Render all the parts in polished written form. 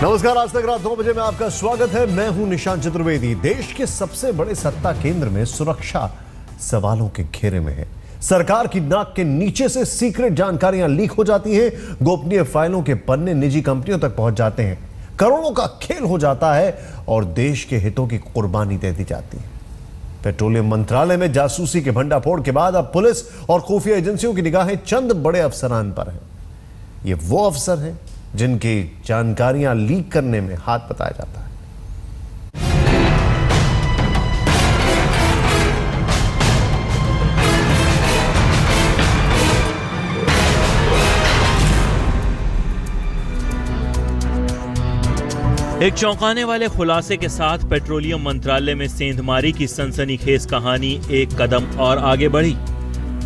नमस्कार, आज तक रात 9 बजे में आपका स्वागत है। मैं हूं निशांत चतुर्वेदी। देश के सबसे बड़े सत्ता केंद्र में सुरक्षा सवालों के घेरे में है। सरकार की नाक के नीचे से सीक्रेट जानकारियां लीक हो जाती हैं, गोपनीय फाइलों के पन्ने निजी कंपनियों तक पहुंच जाते हैं, करोड़ों का खेल हो जाता है और देश के हितों की कुर्बानी दे दी जाती है। पेट्रोलियम मंत्रालय में जासूसी के भंडाफोड़ के बाद अब पुलिस और खुफिया एजेंसियों की निगाहें चंद बड़े अफसरान पर हैं। ये वो अफसर हैं जिनकी जानकारियां लीक करने में हाथ बताया जाता है। एक चौंकाने वाले खुलासे के साथ पेट्रोलियम मंत्रालय में सेंधमारी की सनसनीखेज कहानी एक कदम और आगे बढ़ी।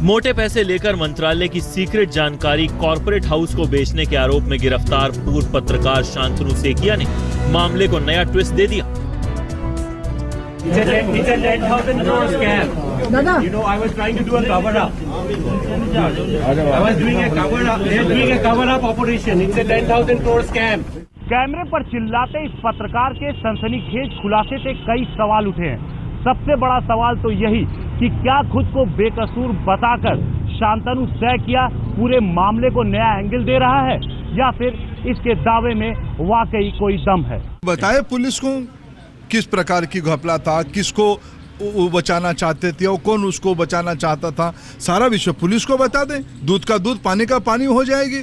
मोटे पैसे लेकर मंत्रालय की सीक्रेट जानकारी कॉर्पोरेट हाउस को बेचने के आरोप में गिरफ्तार पूर्व पत्रकार शांतनु सेकिया ने मामले को नया ट्विस्ट दे दिया। कैमरे पर चिल्लाते इस पत्रकार के सनसनीखेज खुलासे से कई सवाल उठे हैं। सबसे बड़ा सवाल तो यही कि क्या खुद को बेकसूर बताकर शांतनु सेकिया पूरे मामले को नया एंगल दे रहा है या फिर इसके दावे में वाकई कोई दम है। बताए पुलिस को किस प्रकार की घपला था, किसको वो बचाना चाहते थे और कौन उसको बचाना चाहता था, सारा विषय पुलिस को बता दें। दूध का दूध पानी का पानी हो जाएगी।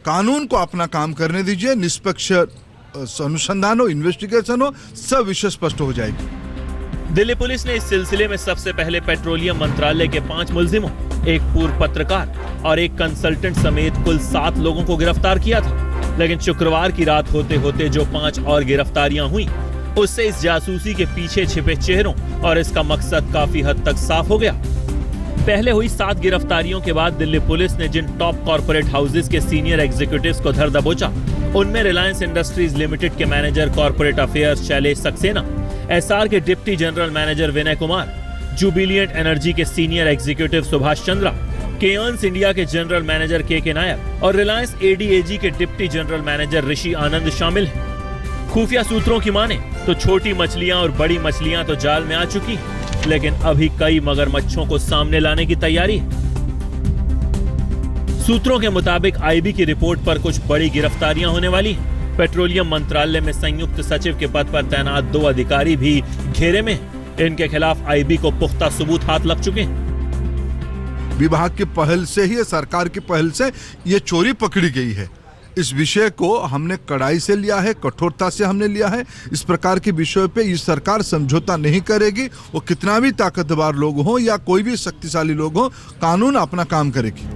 कानून को अपना काम करने दीजिए, निष्पक्ष अनुसंधान हो, इन्वेस्टिगेशन हो, सब विषय स्पष्ट हो जाएगी। दिल्ली पुलिस ने इस सिलसिले में सबसे पहले पेट्रोलियम मंत्रालय के 5 मुलजिमों, एक पूर्व पत्रकार और एक कंसल्टेंट समेत कुल 7 लोगों को गिरफ्तार किया था। लेकिन शुक्रवार की रात होते होते जो 5 और गिरफ्तारियां हुई, उससे इस जासूसी के पीछे छिपे चेहरों और इसका मकसद काफी हद तक साफ हो गया। पहले हुई 7 गिरफ्तारियों के बाद दिल्ली पुलिस ने जिन टॉप कॉर्पोरेट हाउसेस के सीनियर एग्जीक्यूटिव्स को धर दबोचा, उनमें रिलायंस इंडस्ट्रीज लिमिटेड के manager corporate affairs Shailesh Saxena, SR के deputy general manager Vinay Kumar, Jubilant energy के senior executive Subhash Chandra, Cairns India के जनरल मैनेजर के नायर और रिलायंस एडीएजी के डिप्टी जनरल मैनेजर ऋषि आनंद शामिल हैं। खुफिया सूत्रों की माने तो छोटी मछलियां और बड़ी मछलियां तो जाल में आ चुकी हैं, लेकिन अभी कई मगरमच्छों को सामने लाने की तैयारी है। सूत्रों के मुताबिक आईबी की रिपोर्ट पर कुछ बड़ी गिरफ्तारियां होने वाली हैं। पेट्रोलियम मंत्रालय में संयुक्त सचिव के पद पर तैनात 2 अधिकारी भी घेरे में हैं। इनके खिलाफ आईबी को पुख्ता सबूत हाथ लग चुके हैं। विभाग की पहल से ही, सरकार की पहल से ये चोरी पकड़ी गई है। इस विषय को हमने कड़ाई से लिया है, कठोरता से हमने लिया है। इस प्रकार के विषयों पे ये सरकार समझौता नहीं करेगी। वो कितना भी ताकतवर लोग हों या कोई भी शक्तिशाली लोग हों, कानून अपना काम करेगी।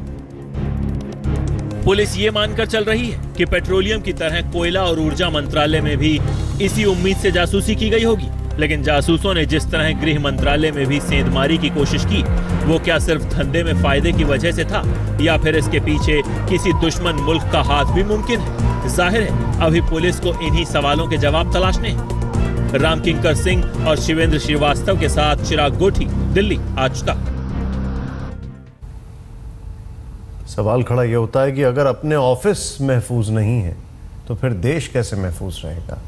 पुलिस ये मानकर चल रही है कि पेट्रोलियम की तरह कोयला और ऊर्जा मंत्रालय में भी इसी उम्मीद से जासूसी की गई होगी। लेकिन जासूसों ने जिस तरह गृह मंत्रालय में भी सेंधमारी की कोशिश की, वो क्या सिर्फ धंधे में फायदे की वजह से था या फिर इसके पीछे किसी दुश्मन मुल्क का हाथ भी मुमकिन है? जाहिर है अभी पुलिस को इन्हीं सवालों के जवाब तलाशने हैं। राम किंकर सिंह और शिवेंद्र श्रीवास्तव के साथ चिराग गोठी, दिल्ली आज तक। सवाल खड़ा यह होता है कि अगर अपने ऑफिस महफूज नहीं है तो फिर देश कैसे महफूज रहेगा?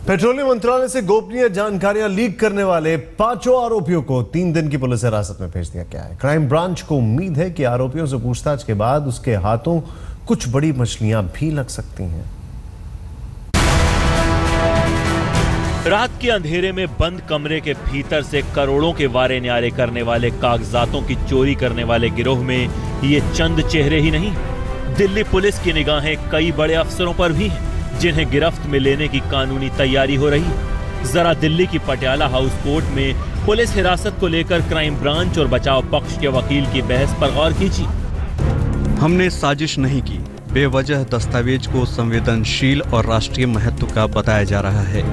पेट्रोलियम मंत्रालय से गोपनीय जानकारियां लीक करने वाले 5 आरोपियों को 3 दिन की पुलिस हिरासत में भेज दिया गया है। क्राइम ब्रांच को उम्मीद है कि आरोपियों से पूछताछ के बाद उसके हाथों कुछ बड़ी मछलियां भी लग सकती हैं। रात के अंधेरे में बंद कमरे के भीतर से करोड़ों के वारे न्यारे करने वाले कागजातों की चोरी करने वाले गिरोह में ये चंद चेहरे ही नहीं, दिल्ली पुलिस की निगाहें कई बड़े अफसरों पर भी हैं, जिन्हें गिरफ्त में लेने की कानूनी तैयारी हो रही है। जरा दिल्ली की पटियाला हाउस कोर्ट में पुलिस हिरासत को लेकर क्राइम ब्रांच और बचाव पक्ष के वकील की बहस पर गौर कीजिए। हमने साजिश नहीं की, बेवजह दस्तावेज को संवेदनशील और राष्ट्रीय महत्व का बताया जा रहा है।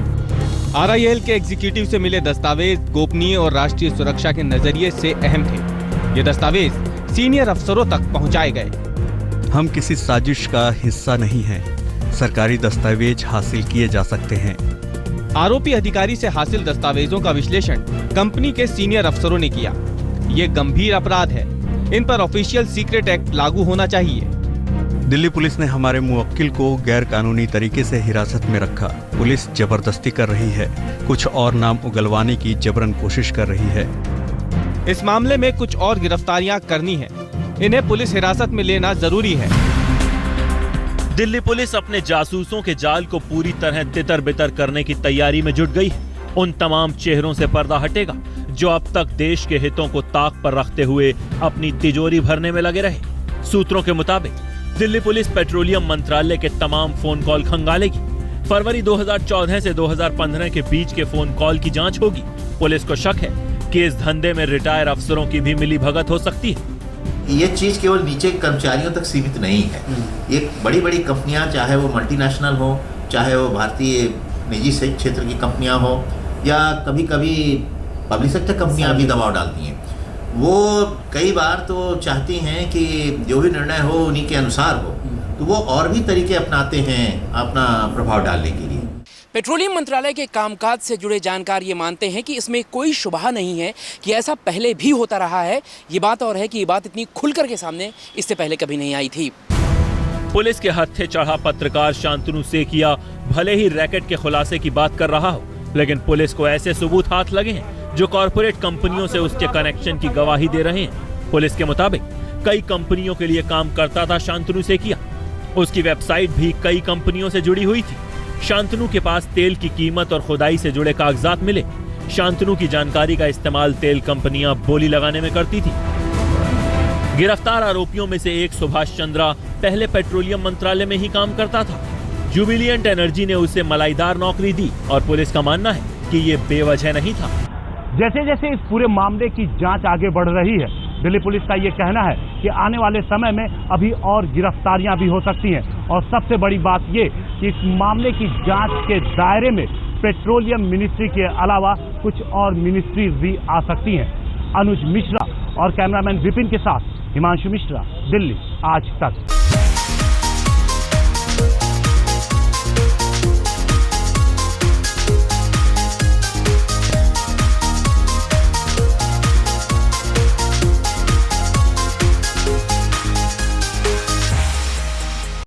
आरआईएल के एग्जीक्यूटिव से मिले दस्तावेज गोपनीय और राष्ट्रीय सुरक्षा के नजरिए से अहम थे। ये दस्तावेज सीनियर अफसरों तक पहुंचाए गए। हम किसी साजिश का हिस्सा नहीं हैं। सरकारी दस्तावेज हासिल किए जा सकते हैं। आरोपी अधिकारी से हासिल दस्तावेजों का विश्लेषण कंपनी के सीनियर अफसरों ने किया। ये गंभीर अपराध है। इन पर ऑफिशियल सीक्रेट एक्ट लागू होना चाहिए। दिल्ली पुलिस ने हमारे मुवक्किल को गैर कानूनी तरीके से हिरासत में रखा। पुलिस जबरदस्ती कर रही है, कुछ और नाम उगलवाने की जबरन कोशिश कर रही है। इस मामले में कुछ और गिरफ्तारियां करनी है। इन्हें पुलिस हिरासत में लेना जरूरी है। दिल्ली पुलिस अपने जासूसों के जाल को पूरी तरह तितर बितर करने की तैयारी में जुट गई है। उन तमाम चेहरों से पर्दा हटेगा जो अब तक देश के हितों को ताक पर रखते हुए अपनी तिजोरी भरने में लगे रहे। सूत्रों के मुताबिक दिल्ली पुलिस पेट्रोलियम मंत्रालय के तमाम फोन कॉल खंगालेगी। फरवरी 2014 से 2015 के बीच के फोन कॉल की जांच होगी। पुलिस को शक है कि इस धंधे में रिटायर अफसरों की भी मिलीभगत हो सकती है। ये चीज़ केवल नीचे के कर्मचारियों तक सीमित नहीं है। ये बड़ी बड़ी कंपनियां, चाहे वो मल्टीनेशनल हो, चाहे वो भारतीय निजी क्षेत्र की कंपनियां हो, या कभी कभी पब्लिक सेक्टर कंपनियां भी दबाव डालती हैं। वो कई बार तो चाहती हैं कि जो भी निर्णय हो उन्हीं के अनुसार हो, तो वो और भी तरीके अपनाते हैं अपना प्रभाव डालने के लिए। पेट्रोलियम मंत्रालय के कामकाज से जुड़े जानकार ये मानते हैं कि इसमें कोई शुबहा नहीं है कि ऐसा पहले भी होता रहा है। ये बात और है कि ये बात इतनी खुलकर के सामने इससे पहले कभी नहीं आई थी। पुलिस के हत्थे चढ़ा पत्रकार शांतनु सेकिया भले ही रैकेट के खुलासे की बात कर रहा हो, लेकिन पुलिस को ऐसे सबूत हाथ लगे हैं जो कॉरपोरेट कंपनियों से उसके कनेक्शन की गवाही दे रहे हैं। पुलिस के मुताबिक कई कंपनियों के लिए काम करता था शांतनु सेकिया। उसकी वेबसाइट भी कई कंपनियों से जुड़ी हुई थी। शांतनु के पास तेल की कीमत और खुदाई से जुड़े कागजात मिले। शांतनु की जानकारी का इस्तेमाल तेल कंपनियां बोली लगाने में करती थी। गिरफ्तार आरोपियों में से एक सुभाष चंद्रा पहले पेट्रोलियम मंत्रालय में ही काम करता था। जुबिलियंट एनर्जी ने उसे मलाईदार नौकरी दी और पुलिस का मानना है कि ये बेवजह नहीं था। जैसे जैसे इस पूरे मामले की जांच आगे बढ़ रही है, दिल्ली पुलिस का ये कहना है कि आने वाले समय में अभी और गिरफ्तारियां भी हो सकती हैं। और सबसे बड़ी बात ये कि इस मामले की जांच के दायरे में पेट्रोलियम मिनिस्ट्री के अलावा कुछ और मिनिस्ट्रीज भी आ सकती हैं। अनुज मिश्रा और कैमरामैन विपिन के साथ हिमांशु मिश्रा, दिल्ली आज तक।